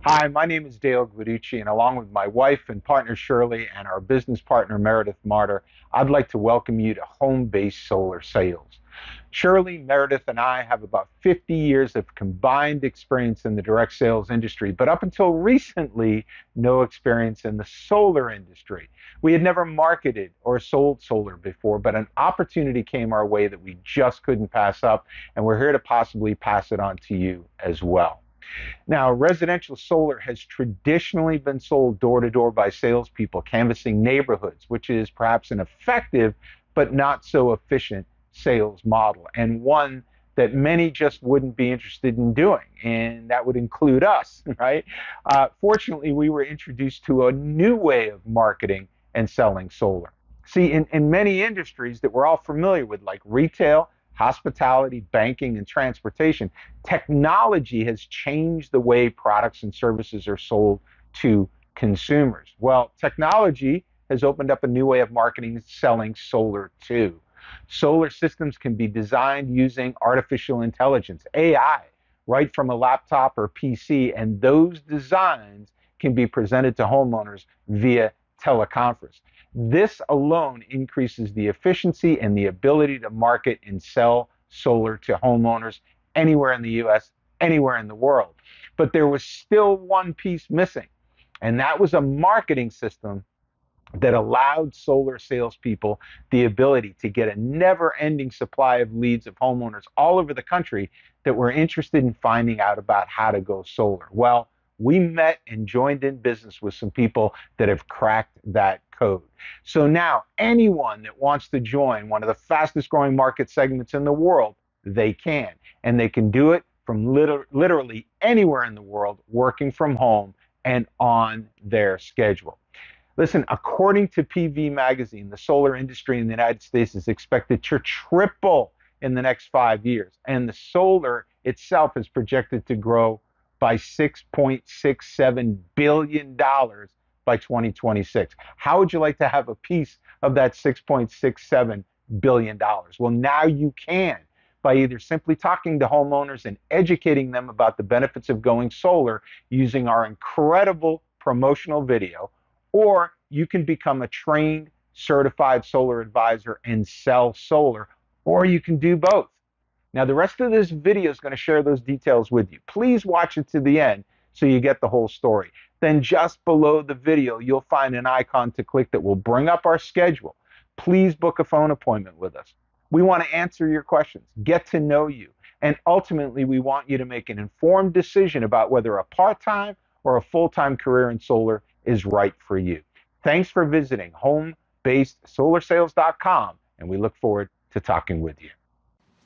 Hi, my name is Dale Guiducci, and along with my wife and partner Shirley and our business partner Meredith Martyr, I'd like to welcome you to Home Base Solar Sales. Shirley, Meredith, and I have about 50 years of combined experience in the direct sales industry, but up until recently, no experience in the solar industry. We had never marketed or sold solar before, but an opportunity came our way that we just couldn't pass up, and we're here to possibly pass it on to you as well. Now, residential solar has traditionally been sold door to door by salespeople canvassing neighborhoods, which is perhaps an effective but not so efficient sales model, and one that many just wouldn't be interested in doing. And that would include us, right? Fortunately, we were introduced to a new way of marketing and selling solar. See, in many industries that we're all familiar with, like retail, hospitality, banking, and transportation, technology has changed the way products and services are sold to consumers. Well, technology has opened up a new way of marketing and selling solar too. Solar systems can be designed using artificial intelligence, AI, right from a laptop or PC, and those designs can be presented to homeowners via teleconference. This alone increases the efficiency and the ability to market and sell solar to homeowners anywhere in the US, anywhere in the world. But there was still one piece missing, and that was a marketing system that allowed solar salespeople the ability to get a never-ending supply of leads of homeowners all over the country that were interested in finding out about how to go solar. Well, we met and joined in business with some people that have cracked that code. So now anyone that wants to join one of the fastest growing market segments in the world, they can. And they can do it from literally anywhere in the world, working from home and on their schedule. Listen, according to PV Magazine, the solar industry in the United States is expected to triple in the next 5 years, and the solar itself is projected to grow by $6.67 billion by 2026. How would you like to have a piece of that $6.67 billion? Well, now you can by either simply talking to homeowners and educating them about the benefits of going solar using our incredible promotional video, or you can become a trained, certified solar advisor and sell solar, or you can do both. Now, the rest of this video is going to share those details with you. Please watch it to the end so you get the whole story. Then just below the video, you'll find an icon to click that will bring up our schedule. Please book a phone appointment with us. We want to answer your questions, get to know you, and ultimately we want you to make an informed decision about whether a part-time or a full-time career in solar is right for you. Thanks for visiting homebasedsolarsales.com, and we look forward to talking with you.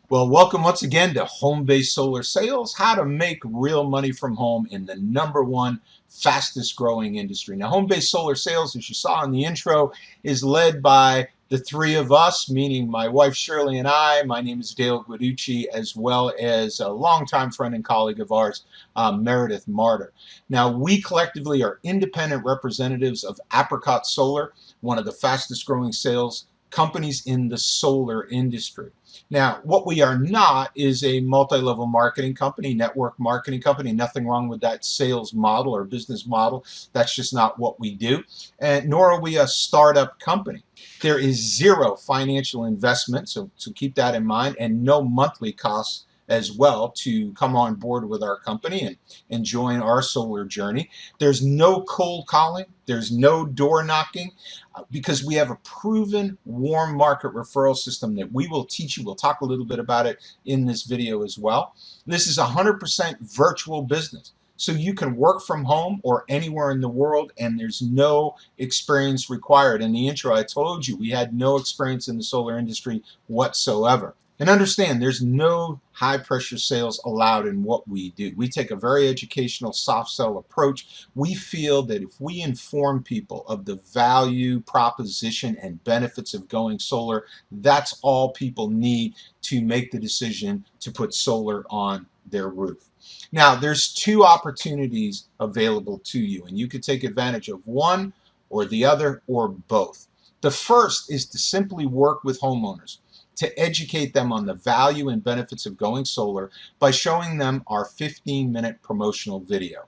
Well, welcome once again to Home Base Solar Sales, how to make real money from home in the #1 fastest growing industry. Now, Home Base Solar Sales, as you saw in the intro, is led by the three of us, meaning my wife Shirley and I. My name is Dale Guiducci, as well as a longtime friend and colleague of ours, Meredith Martyr. Now, we collectively are independent representatives of Apricot Solar, one of the fastest growing sales companies in the solar industry. Now, what we are not is a multi-level marketing company, network marketing company. Nothing wrong with that sales model or business model. That's just not what we do. And nor are we a startup company. There is zero financial investment, so keep that in mind, and no monthly costs as well to come on board with our company and join our solar journey. There's no cold calling, there's no door knocking, because we have a proven warm market referral system that we will teach you. We'll talk a little bit about it in this video as well. This is 100% virtual business. So you can work from home or anywhere in the world, and there's no experience required. In the intro, I told you we had no experience in the solar industry whatsoever. And understand, there's no high pressure sales allowed in what we do. We take a very educational soft sell approach. We feel that if we inform people of the value proposition and benefits of going solar, that's all people need to make the decision to put solar on their roof. Now, there's two opportunities available to you, and you could take advantage of one or the other or both. The first is to simply work with homeowners to educate them on the value and benefits of going solar by showing them our 15-minute promotional video.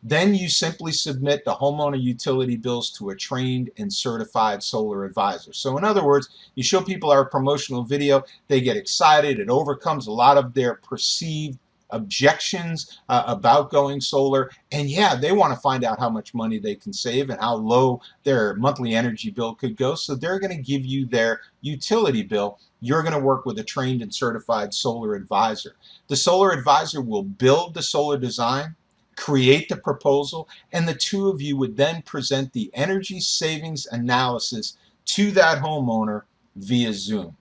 Then you simply submit the homeowner utility bills to a trained and certified solar advisor. So in other words, you show people our promotional video, they get excited, it overcomes a lot of their perceived objections about going solar, and yeah, they want to find out how much money they can save and how low their monthly energy bill could go, so they're going to give you their utility bill. You're going to work with a trained and certified solar advisor. The solar advisor will build the solar design, create the proposal, and the two of you would then present the energy savings analysis to that homeowner via Zoom.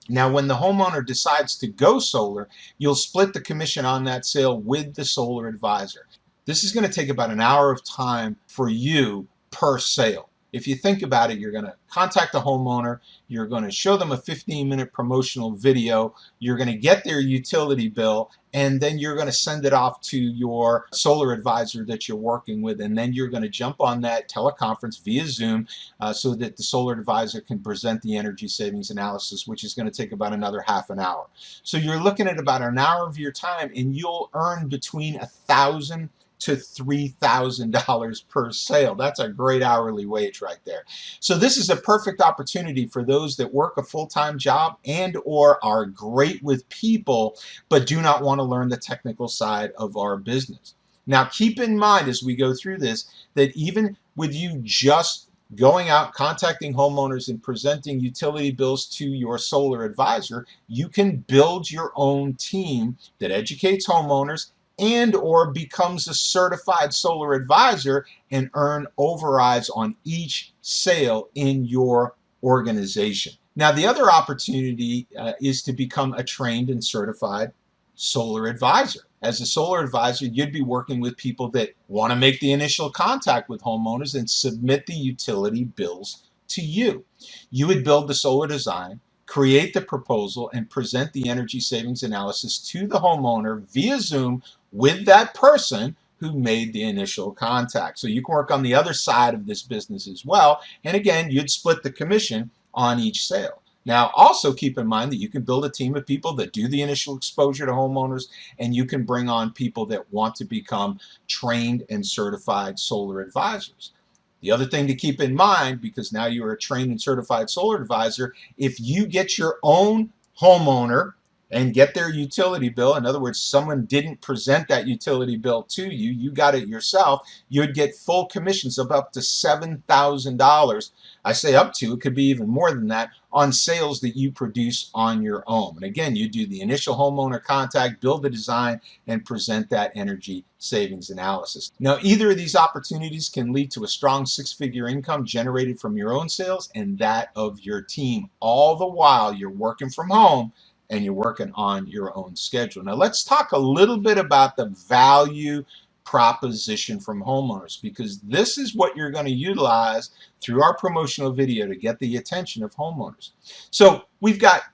Now, when the homeowner decides to go solar, you'll split the commission on that sale with the solar advisor. This is going to take about an hour of time for you per sale. If you think about it, you're going to contact the homeowner, you're going to show them a 15-minute promotional video, you're going to get their utility bill, and then you're going to send it off to your solar advisor that you're working with, and then you're going to jump on that teleconference via Zoom so that the solar advisor can present the energy savings analysis, which is going to take about another half an hour. So you're looking at about an hour of your time, and you'll earn between $1,000 to $3,000 per sale. That's a great hourly wage right there. So this is a perfect opportunity for those that work a full-time job and or are great with people but do not want to learn the technical side of our business. Now keep in mind as we go through this that even with you just going out, contacting homeowners and presenting utility bills to your solar advisor, you can build your own team that educates homeowners and or becomes a certified solar advisor and earn overrides on each sale in your organization. Now, the other opportunity is to become a trained and certified solar advisor. As a solar advisor, you'd be working with people that want to make the initial contact with homeowners and submit the utility bills to you. You would build the solar design, create the proposal, and present the energy savings analysis to the homeowner via Zoom with that person who made the initial contact. So you can work on the other side of this business as well. And again, you'd split the commission on each sale. Now, also keep in mind that you can build a team of people that do the initial exposure to homeowners, and you can bring on people that want to become trained and certified solar advisors. The other thing to keep in mind, because now you're a trained and certified solar advisor, if you get your own homeowner and get their utility bill, in other words, someone didn't present that utility bill to you, you got it yourself, you'd get full commissions of up to $7,000. I say up to, it could be even more than that, on sales that you produce on your own. And again, you do the initial homeowner contact, build the design, and present that energy savings analysis. Now, either of these opportunities can lead to a strong six-figure income generated from your own sales and that of your team, all the while you're working from home and you're working on your own schedule. Now let's talk a little bit about the value proposition from homeowners, because this is what you're going to utilize through our promotional video to get the attention of homeowners. So we've got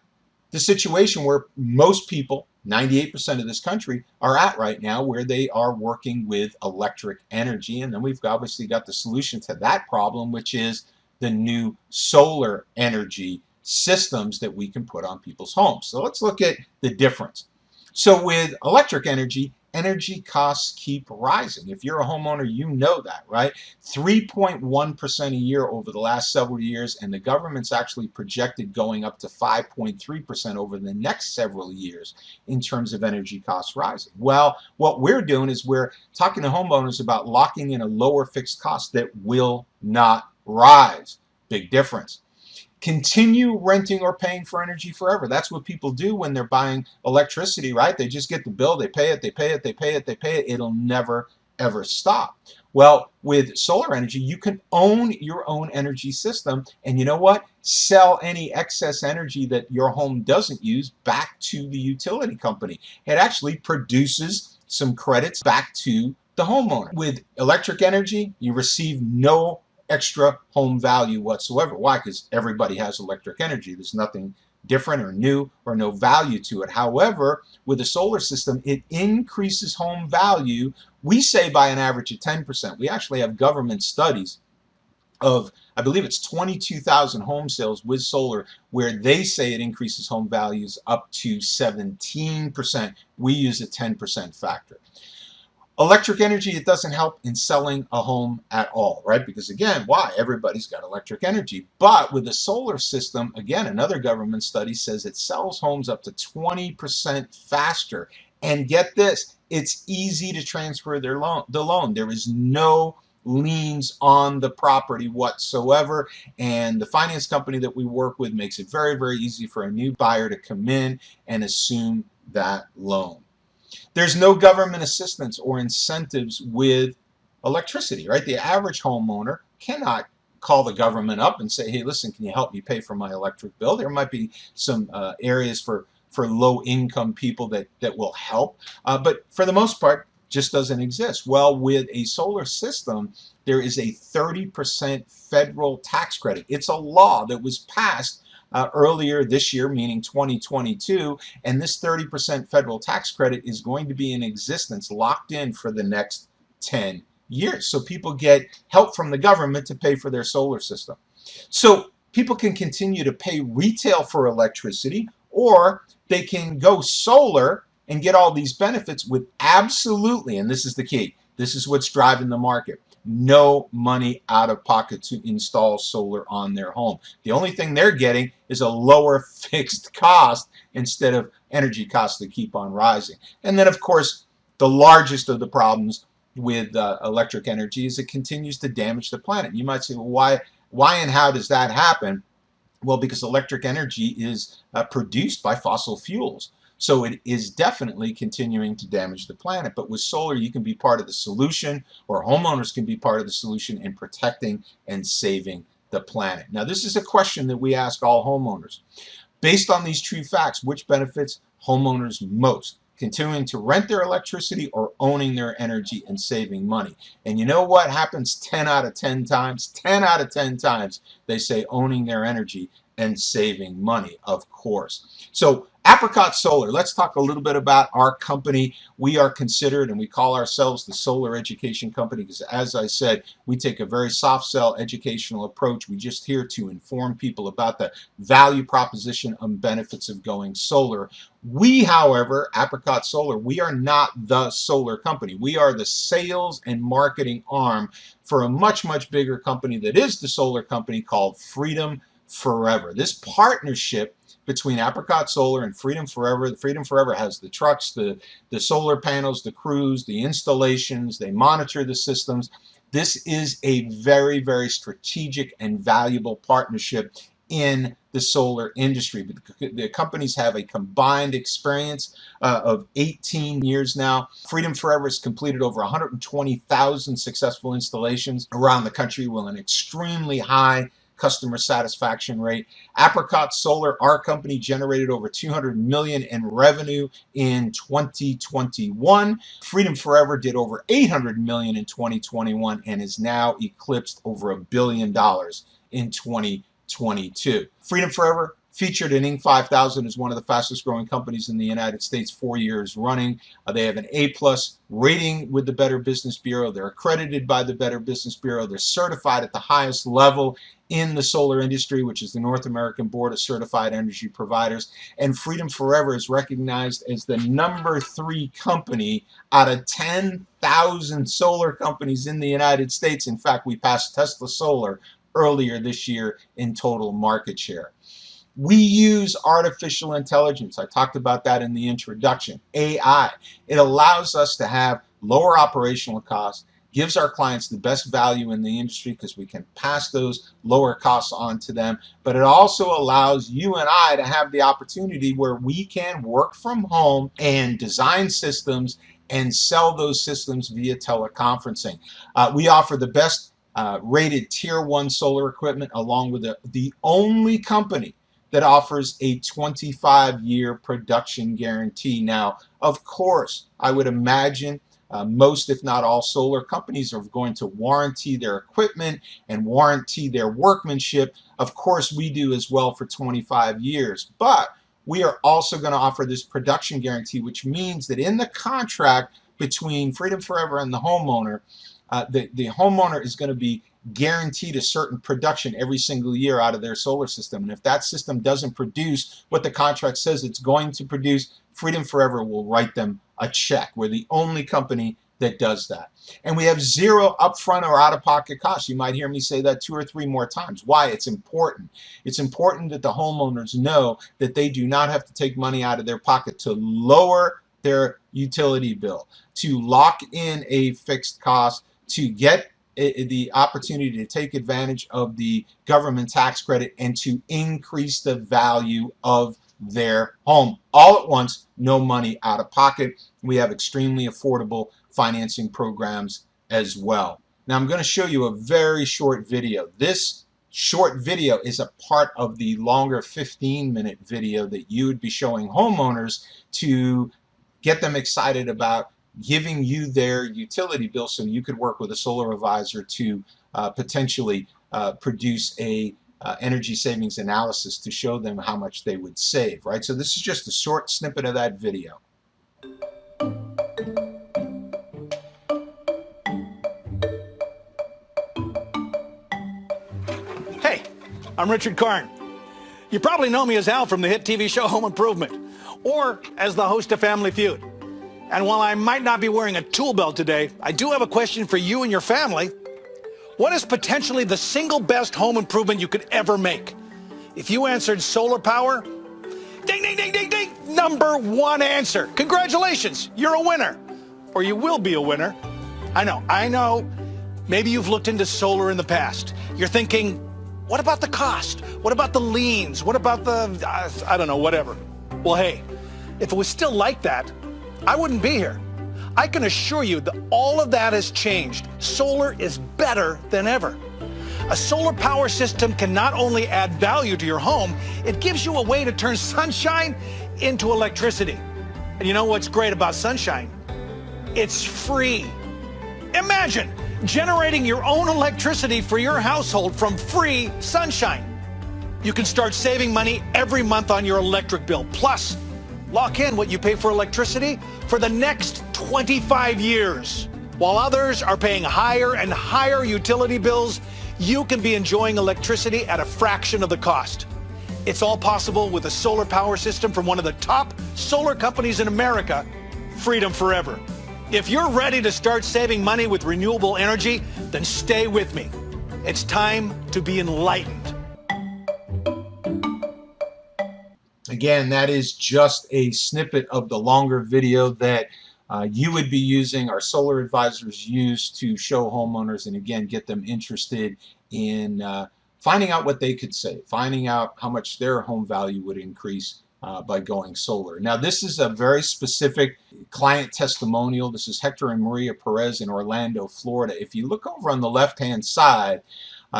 the situation where most people, 98% of this country, are at right now, where they are working with electric energy. And then we've obviously got the solution to that problem, which is the new solar energy systems that we can put on people's homes. So let's look at the difference. So with electric energy, energy costs keep rising. If you're a homeowner, you know that, right? 3.1% a year over the last several years, and the government's actually projected going up to 5.3% over the next several years in terms of energy costs rising. Well, what we're doing is we're talking to homeowners about locking in a lower fixed cost that will not rise. Big difference. Continue renting or paying for energy forever. That's what people do when they're buying electricity, right? They just get the bill, they pay it, they pay it, they pay it, they pay it. It'll never, ever stop. Well, with solar energy, you can own your own energy system, and you know what? Sell any excess energy that your home doesn't use back to the utility company. It actually produces some credits back to the homeowner. With electric energy, you receive no extra home value whatsoever. Why? Because everybody has electric energy. There's nothing different or new or no value to it. However, with a solar system, it increases home value, we say by an average of 10%. We actually have government studies of, I believe it's 22,000 home sales with solar, where they say it increases home values up to 17%. We use a 10% factor. Electric energy, it doesn't help in selling a home at all, right? Because again, why? Everybody's got electric energy. But with a solar system, again, another government study says it sells homes up to 20% faster. And get this, it's easy to transfer the loan. There is no liens on the property whatsoever. And the finance company that we work with makes it very, very easy for a new buyer to come in and assume that loan. There's no government assistance or incentives with electricity, right? The average homeowner cannot call the government up and say, hey, listen, can you help me pay for my electric bill? There might be some areas for low income people that will help, but for the most part, just doesn't exist. Well, with a solar system, there is a 30% federal tax credit. It's a law that was passed earlier this year, meaning 2022, and this 30% federal tax credit is going to be in existence, locked in for the next 10 years. So people get help from the government to pay for their solar system. So people can continue to pay retail for electricity, or they can go solar and get all these benefits with absolutely, and this is the key, this is what's driving the market, no money out of pocket to install solar on their home. The only thing they're getting is a lower fixed cost instead of energy costs that keep on rising. And then, of course, the largest of the problems with electric energy is it continues to damage the planet. You might say, well, why and how does that happen? Well, because electric energy is produced by fossil fuels. So it is definitely continuing to damage the planet. But with solar, you can be part of the solution, or homeowners can be part of the solution in protecting and saving the planet. Now, this is a question that we ask all homeowners. Based on these true facts, which benefits homeowners most? Continuing to rent their electricity or owning their energy and saving money? And you know what happens 10 out of 10 times? 10 out of 10 times they say owning their energy and saving money, of course. So Apricot Solar, let's talk a little bit about our company. We are considered, and we call ourselves the solar education company because, as I said, we take a very soft sell educational approach. We're just here to inform people about the value proposition and benefits of going solar. We, however, Apricot Solar, we are not the solar company. We are the sales and marketing arm for a much, much bigger company that is the solar company called Freedom Forever. This partnership between Apricot Solar and Freedom Forever. Freedom Forever has the trucks, the solar panels, the crews, the installations. They monitor the systems. This is a very, very strategic and valuable partnership in the solar industry. The companies have a combined experience of 18 years now. Freedom Forever has completed over 120,000 successful installations around the country with an extremely high customer satisfaction rate. Apricot Solar, our company, generated over $200 million in revenue in 2021. Freedom Forever did over $800 million in 2021 and is now eclipsed over $1 billion in 2022. Freedom Forever featured in Inc. 5000 as one of the fastest growing companies in the United States 4 years running. They have an A+ rating with the Better Business Bureau. They're accredited by the Better Business Bureau. They're certified at the highest level in the solar industry, which is the North American Board of Certified Energy Providers. And Freedom Forever is recognized as the #3 company out of 10,000 solar companies in the United States. In fact, we passed Tesla Solar earlier this year in total market share. We use artificial intelligence. I talked about that in the introduction. AI. It allows us to have lower operational costs, gives our clients the best value in the industry because we can pass those lower costs on to them, but it also allows you and I to have the opportunity where we can work from home and design systems and sell those systems via teleconferencing. We offer the best rated Tier 1 solar equipment, along with the only company that offers a 25-year production guarantee. Now, of course, I would imagine most, if not all, solar companies are going to warranty their equipment and warranty their workmanship. Of course, we do as well for 25 years. But we are also going to offer this production guarantee, which means that in the contract between Freedom Forever and the homeowner, the homeowner is going to be guaranteed a certain production every single year out of their solar system. And if that system doesn't produce what the contract says it's going to produce, Freedom Forever will write them a check. We're the only company that does that. And we have zero upfront or out-of-pocket costs. You might hear me say that 2 or 3 more times. Why? It's important. It's important that the homeowners know that they do not have to take money out of their pocket to lower their utility bill, to lock in a fixed cost, to get the opportunity to take advantage of the government tax credit, and to increase the value of their home all at once, no money out of pocket. We have extremely affordable financing programs as well. Now I'm going to show you a very short video. This short video is a part of the longer 15-minute video that you would be showing homeowners to get them excited about giving you their utility bill so you could work with a solar advisor to potentially produce a energy savings analysis to show them how much they would save, right? So this is just a short snippet of that video. Hey, I'm Richard Karn. You probably know me as Al from the hit TV show Home Improvement, or as the host of Family Feud. And while I might not be wearing a tool belt today, I do have a question for you and your family. What is potentially the single best home improvement you could ever make? If you answered solar power, ding, ding, ding, ding, ding, #1 answer. Congratulations, you're a winner. Or you will be a winner. I know. Maybe you've looked into solar in the past. You're thinking, what about the cost? What about the liens? What about the, I don't know, whatever. Well, hey, if it was still like that, I wouldn't be here. I can assure you that all of that has changed. Solar is better than ever. A solar power system can not only add value to your home, it gives you a way to turn sunshine into electricity. And you know what's great about sunshine? It's free. Imagine generating your own electricity for your household from free sunshine. You can start saving money every month on your electric bill. Plus, lock in what you pay for electricity for the next 25 years. While others are paying higher and higher utility bills, you can be enjoying electricity at a fraction of the cost. It's all possible with a solar power system from one of the top solar companies in America, Freedom Forever. If you're ready to start saving money with renewable energy, then stay with me. It's time to be enlightened. Again, that is just a snippet of the longer video that you would be using, our solar advisors use to show homeowners and again get them interested in finding out what they could save, finding out how much their home value would increase by going solar. Now this is a very specific client testimonial. This is Hector and Maria Perez in Orlando, Florida. If you look over on the left-hand side,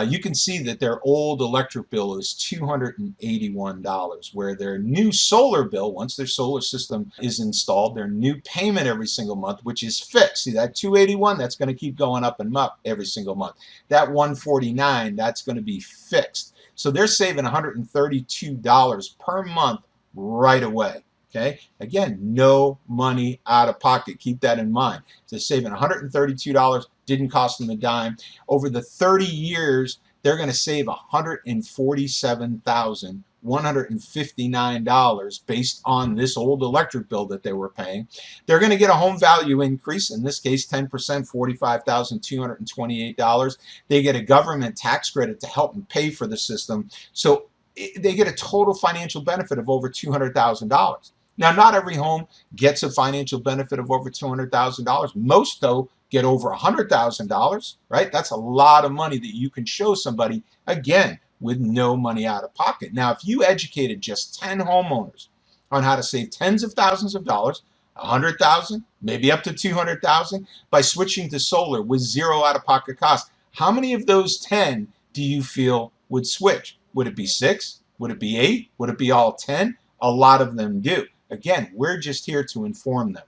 you can see that their old electric bill is $281, where their new solar bill, once their solar system is installed, their new payment every single month, which is fixed. See that $281, that's going to keep going up and up every single month. That $149, that's going to be fixed. So they're saving $132 per month right away. Okay, again, no money out of pocket. Keep that in mind. They're saving $132, didn't cost them a dime. Over the 30 years, they're going to save $147,159 based on this old electric bill that they were paying. They're going to get a home value increase, in this case 10%, $45,228. They get a government tax credit to help them pay for the system. So they get a total financial benefit of over $200,000. Now, not every home gets a financial benefit of over $200,000. Most, though, get over $100,000, right? That's a lot of money that you can show somebody, again, with no money out of pocket. Now, if you educated just 10 homeowners on how to save tens of thousands of dollars, $100,000, maybe up to $200,000, by switching to solar with zero out-of-pocket costs, how many of those 10 do you feel would switch? Would it be 6? Would it be 8? Would it be all 10? A lot of them do. Again, we're just here to inform them.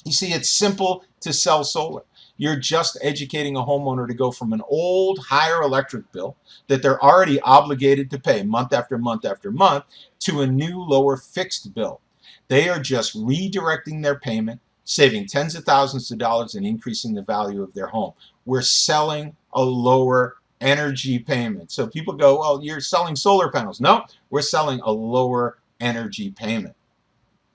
You see, it's simple to sell solar. You're just educating a homeowner to go from an old, higher electric bill that they're already obligated to pay month after month after month to a new, lower fixed bill. They are just redirecting their payment, saving tens of thousands of dollars and increasing the value of their home. We're selling a lower energy payment. So people go, well, you're selling solar panels. No, we're selling a lower energy payment.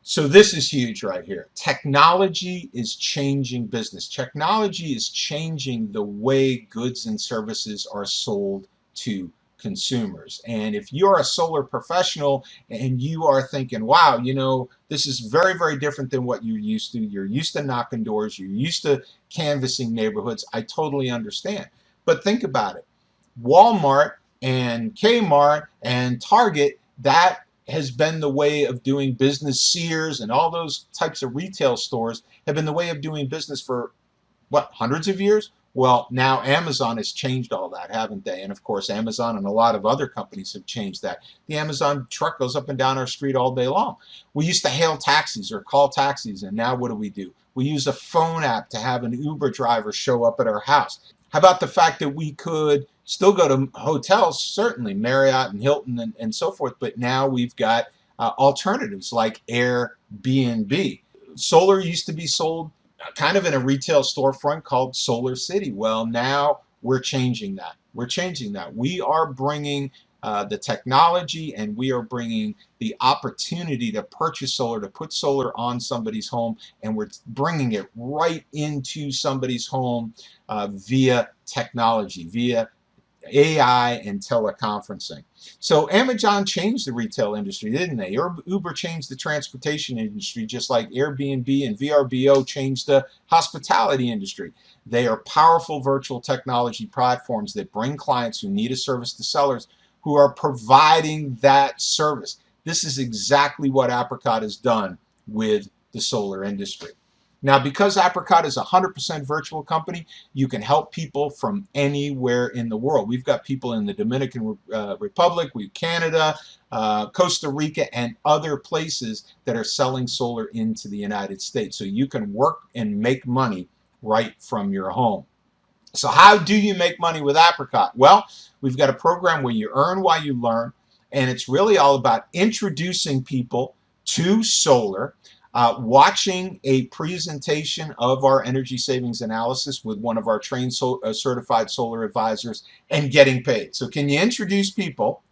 So this is huge right here. Technology is changing business. Technology is changing the way goods and services are sold to consumers. And if you're a solar professional and you are thinking, wow, you know, this is very, very different than what you're used to. You're used to knocking doors. You're used to canvassing neighborhoods. I totally understand. But think about it. Walmart and Kmart and Target, that has been the way of doing business. Sears and all those types of retail stores have been the way of doing business for, what, hundreds of years? Well, now Amazon has changed all that, haven't they? And of course, Amazon and a lot of other companies have changed that. The Amazon truck goes up and down our street all day long. We used to hail taxis or call taxis, and now what do? We use a phone app to have an Uber driver show up at our house. How about the fact that we could still go to hotels, certainly Marriott and Hilton and so forth, but now we've got alternatives like Airbnb. Solar used to be sold kind of in a retail storefront called Solar City. Well, now we're changing that. We're changing that. We are bringing the technology, and we are bringing the opportunity to purchase solar, to put solar on somebody's home, and we're bringing it right into somebody's home via technology, via AI and teleconferencing. So Amazon changed the retail industry, didn't they? Uber changed the transportation industry, just like Airbnb and VRBO changed the hospitality industry. They are powerful virtual technology platforms that bring clients who need a service to sellers who are providing that service. This is exactly what Apricot has done with the solar industry. Now, because Apricot is a 100% virtual company, you can help people from anywhere in the world. We've got people in the Dominican Republic, Canada, Costa Rica, and other places that are selling solar into the United States. So you can work and make money right from your home. So how do you make money with Apricot? Well, we've got a program where you earn while you learn, and it's really all about introducing people to solar, watching a presentation of our energy savings analysis with one of our trained certified solar advisors, and getting paid. So can you introduce people?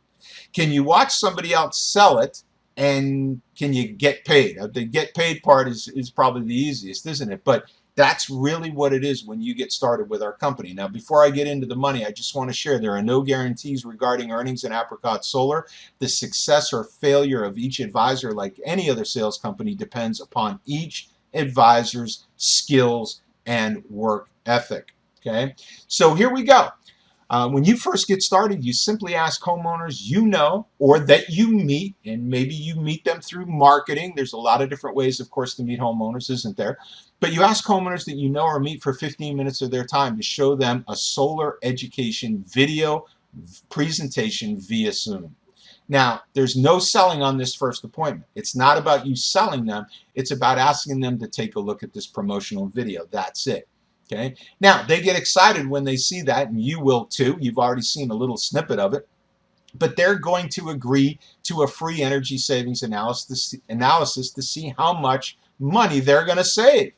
Can you watch somebody else sell it? And can you get paid? The get paid part is probably the easiest, isn't it? But that's really what it is when you get started with our company. Now, before I get into the money, I just want to share there are no guarantees regarding earnings in Apricot Solar. The success or failure of each advisor, like any other sales company, depends upon each advisor's skills and work ethic. Okay, so here we go. When you first get started, you simply ask homeowners you know or that you meet, and maybe you meet them through marketing. There's a lot of different ways, of course, to meet homeowners, isn't there? But you ask homeowners that you know or meet for 15 minutes of their time to show them a solar education video presentation via Zoom. Now, there's no selling on this first appointment. It's not about you selling them. It's about asking them to take a look at this promotional video. That's it. Okay. Now, they get excited when they see that, and you will too. You've already seen a little snippet of it. But they're going to agree to a free energy savings analysis to see how much money they're going to save.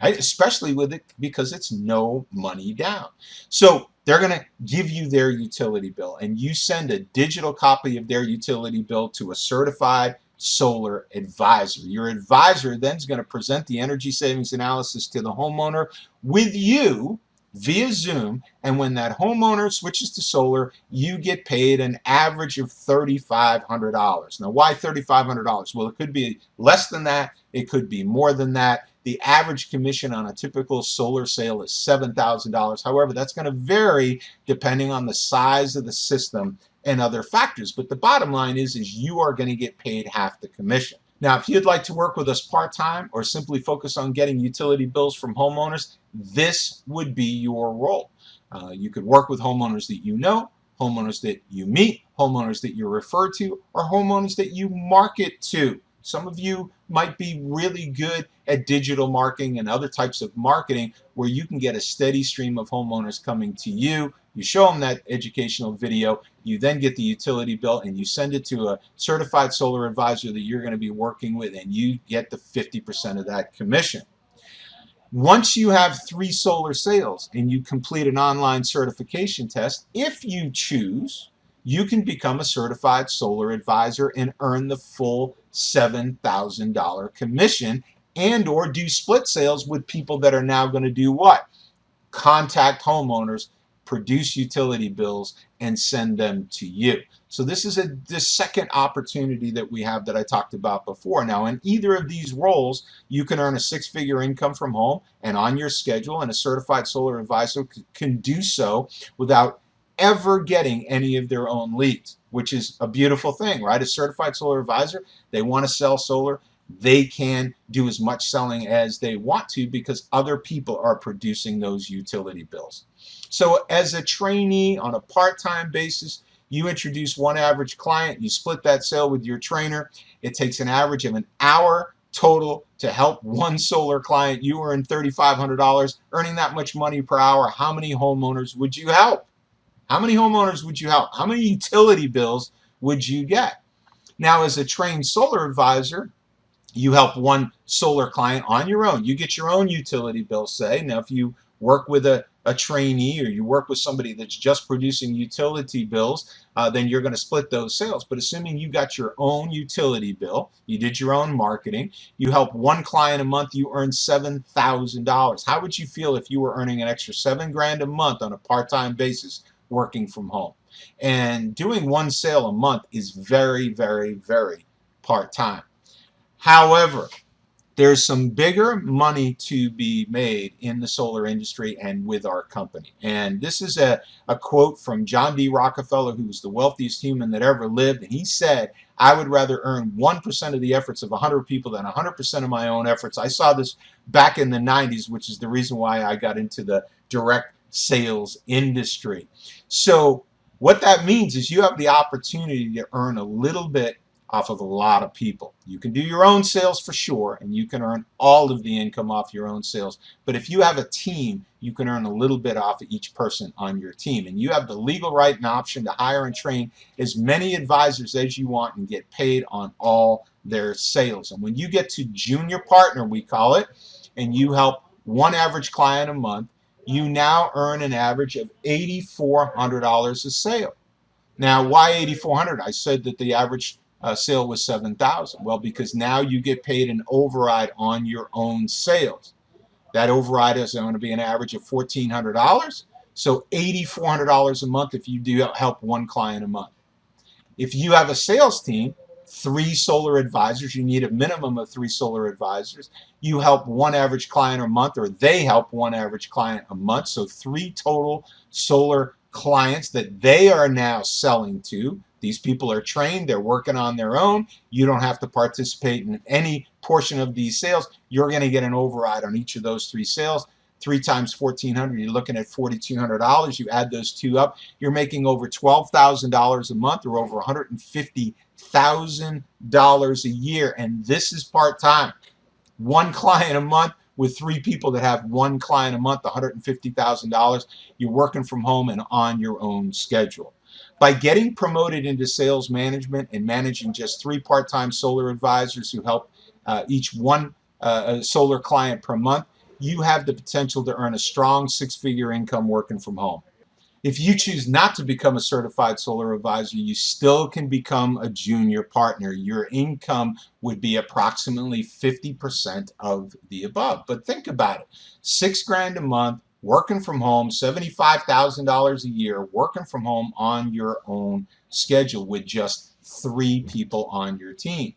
Right? Especially with it because it's no money down. So they're going to give you their utility bill, and you send a digital copy of their utility bill to a certified solar advisor. Your advisor then is going to present the energy savings analysis to the homeowner with you via Zoom, and when that homeowner switches to solar, you get paid an average of $3,500. Now, why $3,500? Well, it could be less than that. It could be more than that. The average commission on a typical solar sale is $7,000. However, that's going to vary depending on the size of the system and other factors. But the bottom line is you are going to get paid half the commission. Now, if you'd like to work with us part-time or simply focus on getting utility bills from homeowners, this would be your role. You could work with homeowners that you know, homeowners that you meet, homeowners that you refer to, or homeowners that you market to. Some of you might be really good at digital marketing and other types of marketing where you can get a steady stream of homeowners coming to you. You show them that educational video, you then get the utility bill, and you send it to a certified solar advisor that you're going to be working with, and you get the 50% of that commission. Once you have 3 solar sales and you complete an online certification test, if you choose, you can become a certified solar advisor and earn the full $7,000 commission, and or do split sales with people that are now going to do what? Contact homeowners, produce utility bills, and send them to you. So this is the second opportunity that we have that I talked about before. Now, in either of these roles, you can earn a six-figure income from home and on your schedule, and a certified solar advisor can do so without ever getting any of their own leads, which is a beautiful thing, right? A certified solar advisor, they want to sell solar, they can do as much selling as they want to because other people are producing those utility bills. So as a trainee on a part-time basis, you introduce one average client, you split that sale with your trainer. It takes an average of an hour total to help one solar client. You earn $3,500, earning that much money per hour. How many homeowners would you help? How many homeowners would you help? How many utility bills would you get? Now, as a trained solar advisor, you help one solar client on your own. You get your own utility bill, say. Now, if you work with a trainee or you work with somebody that's just producing utility bills, then you're going to split those sales. But assuming you got your own utility bill, you did your own marketing, you help one client a month, you earn $7,000. How would you feel if you were earning an extra $7,000 a month on a part-time basis working from home? And doing one sale a month is very, very, very part-time. However, there's some bigger money to be made in the solar industry and with our company. And this is a quote from John D. Rockefeller, who was the wealthiest human that ever lived. And he said, I would rather earn 1% of the efforts of 100 people than 100% of my own efforts. I saw this back in the 90s, which is the reason why I got into the direct sales industry. So what that means is you have the opportunity to earn a little bit off of a lot of people. You can do your own sales for sure, and you can earn all of the income off your own sales. But if you have a team, you can earn a little bit off of each person on your team. And you have the legal right and option to hire and train as many advisors as you want and get paid on all their sales. And when you get to junior partner, we call it, and you help one average client a month, you now earn an average of $8,400 a sale. Now, why $8,400? I said that the average sale was $7,000. Well, because now you get paid an override on your own sales. That override is going to be an average of $1,400. So $8,400 a month if you do help one client a month. If you have a sales team, 3 solar advisors, you need a minimum of 3 solar advisors. You help one average client a month, or they help one average client a month. So 3 total solar clients that they are now selling to. These people are trained, they're working on their own. You don't have to participate in any portion of these sales. You're going to get an override on each of those 3 sales. 3 times $1,400, you're looking at $4,200. You add those 2 up, you're making over $12,000 a month, or over $150,000 a year. And this is part-time. 1 client a month with 3 people that have 1 client a month, $150,000. You're working from home and on your own schedule. By getting promoted into sales management and managing just 3 part-time solar advisors who help each one solar client per month, you have the potential to earn a strong 6-figure income working from home. If you choose not to become a certified solar advisor, you still can become a junior partner. Your income would be approximately 50% of the above. But think about it. $6,000 a month, working from home, $75,000 a year, working from home on your own schedule with just 3 people on your team.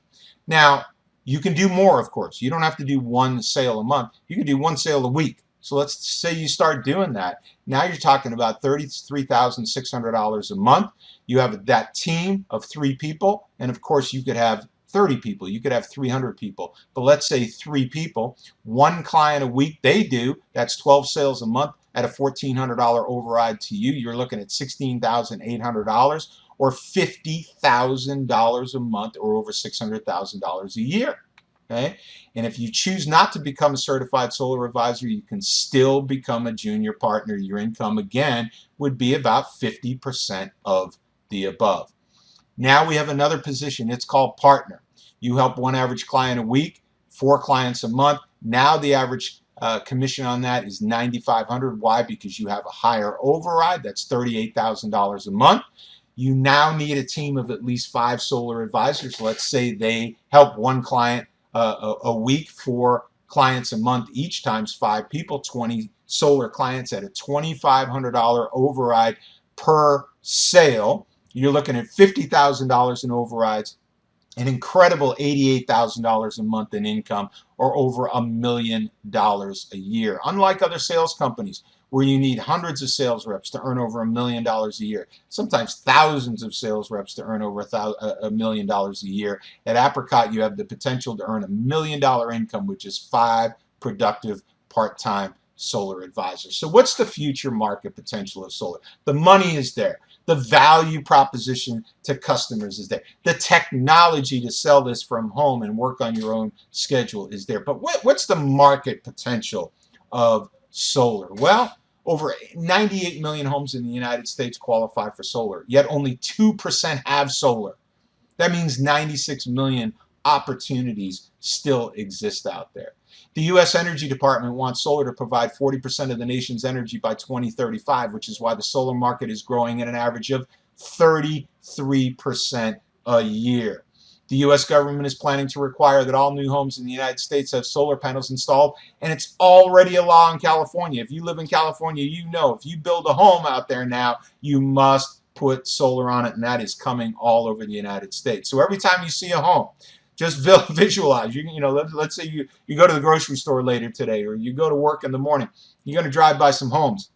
Now, you can do more, of course. You don't have to do 1 sale a month. You can do 1 sale a week. So let's say you start doing that. Now you're talking about $33,600 a month. You have that team of 3 people, and of course you could have 30 people. You could have 300 people. But let's say 3 people, 1 client a week they do, that's 12 sales a month at a $1,400 override to you. You're looking at $16,800 or $50,000 a month, or over $600,000 a year. Okay? And if you choose not to become a certified solar advisor, you can still become a junior partner. Your income, again, would be about 50% of the above. Now we have another position. It's called partner. You help 1 average client a week, 4 clients a month. Now the average commission on that is $9,500. Why? Because you have a higher override. That's $38,000 a month. You now need a team of at least 5 solar advisors. Let's say they help one client a week, 4 clients a month each, times 5 people, 20 solar clients at a $2,500 override per sale. You're looking at $50,000 in overrides, an incredible $88,000 a month in income, or over $1 million a year. Unlike other sales companies where you need hundreds of sales reps to earn over $1 million a year, sometimes thousands of sales reps to earn over $1 million a year, at Apricot you have the potential to earn $1 million income with just 5 productive part-time solar advisors. So what's the future market potential of solar? The money is there. The value proposition to customers is there. The technology to sell this from home and work on your own schedule is there. But what's the market potential of solar? Well, over 98 million homes in the United States qualify for solar, yet only 2% have solar. That means 96 million opportunities still exist out there. The U.S. Energy Department wants solar to provide 40% of the nation's energy by 2035, which is why the solar market is growing at an average of 33% a year. The U.S. government is planning to require that all new homes in the United States have solar panels installed, and it's already a law in California. If you live in California, you know if you build a home out there now, you must put solar on it, and that is coming all over the United States. So every time you see a home, just visualize. You know, let's say you go to the grocery store later today, or you go to work in the morning. You're going to drive by some homes.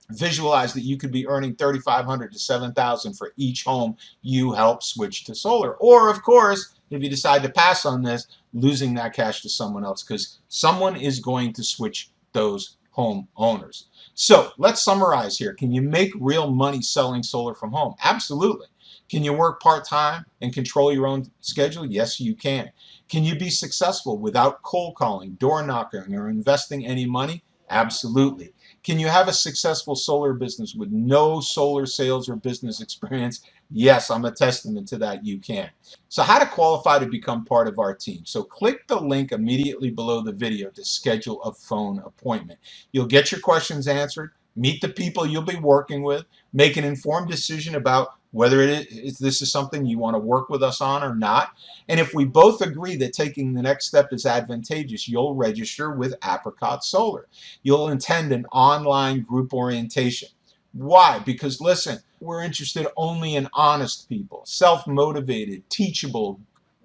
Visualize that you could be earning $3,500 to $7,000 for each home you help switch to solar. Or, of course, if you decide to pass on this, losing that cash to someone else, because someone is going to switch those home owners. So let's summarize here. Can you make real money selling solar from home? Absolutely. Can you work part-time and control your own schedule? Yes, you can. Can you be successful without cold calling, door knocking, or investing any money? Absolutely. Can you have a successful solar business with no solar sales or business experience? Yes, I'm a testament to that. You can. So how to qualify to become part of our team? So click the link immediately below the video to schedule a phone appointment. You'll get your questions answered, meet the people you'll be working with, make an informed decision about whether this is something you want to work with us on or not. And if we both agree that taking the next step is advantageous, you'll register with Apricot Solar. You'll attend an online group orientation. Why? Because listen, we're interested only in honest people, self-motivated, teachable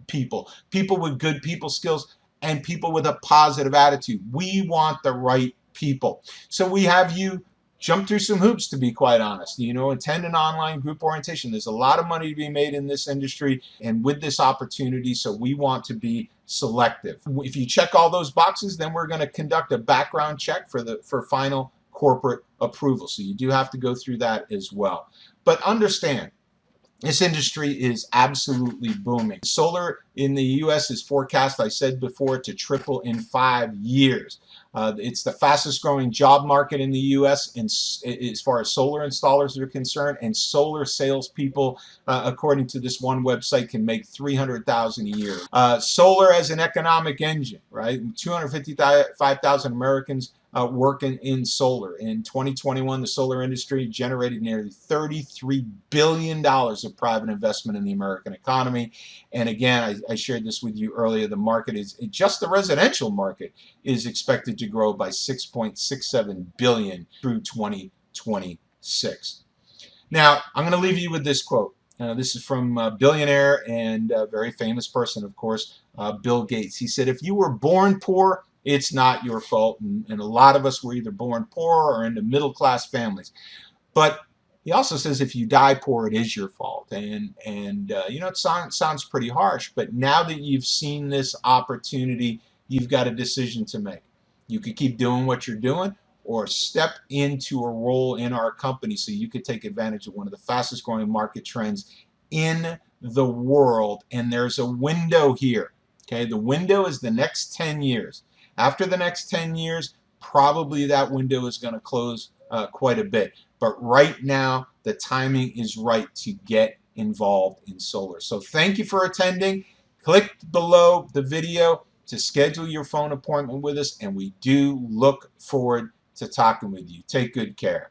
people, people with good people skills, and people with a positive attitude. We want the right people. So we have you jump through some hoops, to be quite honest. You know, attend an online group orientation. There's a lot of money to be made in this industry and with this opportunity, so we want to be selective. If you check all those boxes, then we're going to conduct a background check for final corporate approval. So you do have to go through that as well. But understand, this industry is absolutely booming. Solar in the U.S. is forecast, I said before, to triple in 5 years. It's the fastest growing job market in the U.S. as far as solar installers are concerned, and solar salespeople, according to this one website, can make $300,000 a year. Solar as an economic engine, right? 255,000 Americans working in solar. In 2021, the solar industry generated nearly $33 billion of private investment in the American economy. And again, I shared this with you earlier, the market is, just the residential market is expected to grow by $6.67 billion through 2026. Now, I'm going to leave you with this quote. This is from a billionaire and a very famous person, of course, Bill Gates. He said, if you were born poor, it's not your fault. And a lot of us were either born poor or into middle-class families. But he also says if you die poor, it is your fault. And you know, it sounds pretty harsh, but now that you've seen this opportunity, you've got a decision to make. You could keep doing what you're doing or step into a role in our company so you could take advantage of one of the fastest growing market trends in the world. And there's a window here. Okay, the window is the next 10 years. After the next 10 years, probably that window is going to close quite a bit. But right now, the timing is right to get involved in solar. So thank you for attending. Click below the video to schedule your phone appointment with us, and we do look forward to talking with you. Take good care.